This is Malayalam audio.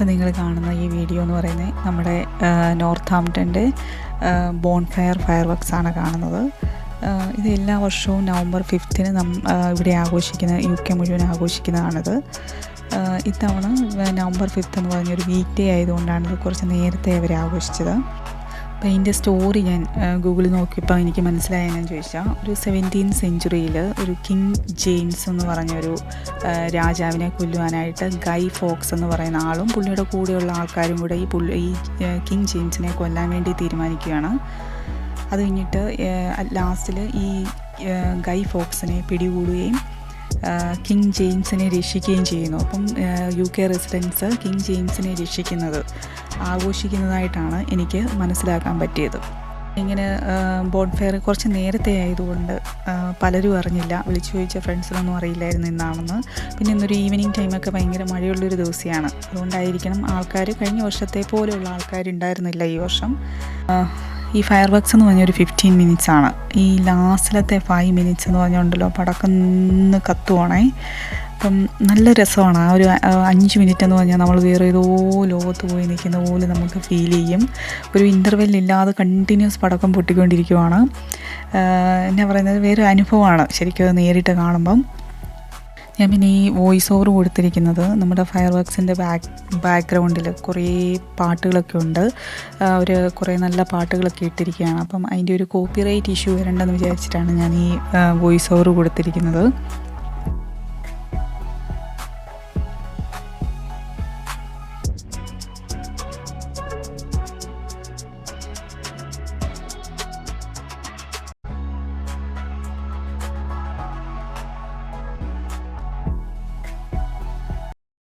ഇപ്പം നിങ്ങൾ കാണുന്ന ഈ വീഡിയോ എന്ന് പറയുന്നത് നമ്മുടെ നോർത്ത്ഹാംപ്ടൻ്റെ ബോൺഫയർ ഫയർ വർക്ക്സ് ആണ് കാണുന്നത്. ഇത് എല്ലാ വർഷവും നവംബർ 5-ന് ഇവിടെ ആഘോഷിക്കുന്ന UK മുഴുവൻ ആഘോഷിക്കുന്നതാണിത്. ഇത്തവണ നവംബർ 5 എന്ന് പറഞ്ഞൊരു വീക്ക് ഡേ ആയതുകൊണ്ടാണ് ഇത് കുറച്ച് നേരത്തെ അവർ ആഘോഷിച്ചത്. അപ്പോൾ ഇതിൻ്റെ സ്റ്റോറി ഞാൻ ഗൂഗിളിൽ നോക്കിയപ്പോൾ എനിക്ക് മനസ്സിലായെന്നു ചോദിച്ചാൽ, ഒരു 17th സെഞ്ച്വറിയിൽ ഒരു കിങ് ജെയിംസ് എന്ന് പറഞ്ഞൊരു രാജാവിനെ കൊല്ലുവാനായിട്ട് ഗൈ ഫോക്സ് എന്ന് പറയുന്ന ആളും പുള്ളിയുടെ കൂടെയുള്ള ആൾക്കാരും കൂടെ ഈ കിങ് ജെയിംസിനെ കൊല്ലാൻ വേണ്ടി തീരുമാനിക്കുകയാണ്. അത് കഴിഞ്ഞിട്ട് ലാസ്റ്റിൽ ഈ ഗൈ ഫോക്സിനെ പിടികൂടുകയും കിങ് ജെയിംസിനെ രക്ഷിക്കുകയും ചെയ്യുന്നു. അപ്പം UK റെസിഡൻസ് കിങ് ജെയിംസിനെ രക്ഷിക്കുന്നത് ആഘോഷിക്കുന്നതായിട്ടാണ് എനിക്ക് മനസ്സിലാക്കാൻ പറ്റിയത്. ഇങ്ങനെ ബോൺഫയർ കുറച്ച് നേരത്തെ ആയതുകൊണ്ട് പലരും അറിഞ്ഞില്ല. വിളിച്ചു ചോദിച്ച ഫ്രണ്ട്സിനൊന്നും അറിയില്ലായിരുന്നു ഇന്നാണെന്ന്. പിന്നെ ഇന്നൊരു ഈവനിങ് ടൈമൊക്കെ ഭയങ്കര മഴയുള്ളൊരു ദിവസമാണ്. അതുകൊണ്ടായിരിക്കണം ആൾക്കാർ കഴിഞ്ഞ വർഷത്തെ പോലെയുള്ള ആൾക്കാരുണ്ടായിരുന്നില്ല ഈ വർഷം. ഈ ഫയർ വർക്ക്സ് എന്ന് പറഞ്ഞാൽ ഒരു 15 minutes ആണ്. ഈ ലാസ്റ്റിലത്തെ 5 minutes എന്ന് പറഞ്ഞുകൊണ്ടല്ലോ പടക്കന്ന് കത്തുവാണേ. അപ്പം നല്ല രസമാണ്. ആ ഒരു 5 minute എന്ന് പറഞ്ഞാൽ നമ്മൾ വേറെ ഏതോ ലോകത്ത് പോയി നിൽക്കുന്ന പോലെ നമുക്ക് ഫീൽ ചെയ്യും. ഒരു ഇൻ്റർവെല്ലില്ലാതെ കണ്ടിന്യൂസ് പടക്കം പൊട്ടിക്കൊണ്ടിരിക്കുവാണ്. എന്നാ പറയുന്നത്, വേറെ അനുഭവമാണ് ശരിക്കും നേരിട്ട് കാണുമ്പം. ഞാൻ പിന്നെ ഈ വോയിസ് ഓവർ കൊടുത്തിരിക്കുന്നത് നമ്മുടെ ഫയർ വർക്ക്സിൻ്റെ ബാക്ക്ഗ്രൗണ്ടിൽ കുറേ പാട്ടുകളൊക്കെ ഉണ്ട്. അവർ കുറേ നല്ല പാട്ടുകളൊക്കെ ഇട്ടിരിക്കുകയാണ്. അപ്പം അതിൻ്റെ ഒരു കോപ്പിറൈറ്റ് ഇഷ്യൂ വരണ്ടെന്ന് വിചാരിച്ചിട്ടാണ് ഞാൻ ഈ വോയിസ് ഓവർ കൊടുത്തിരിക്കുന്നത്.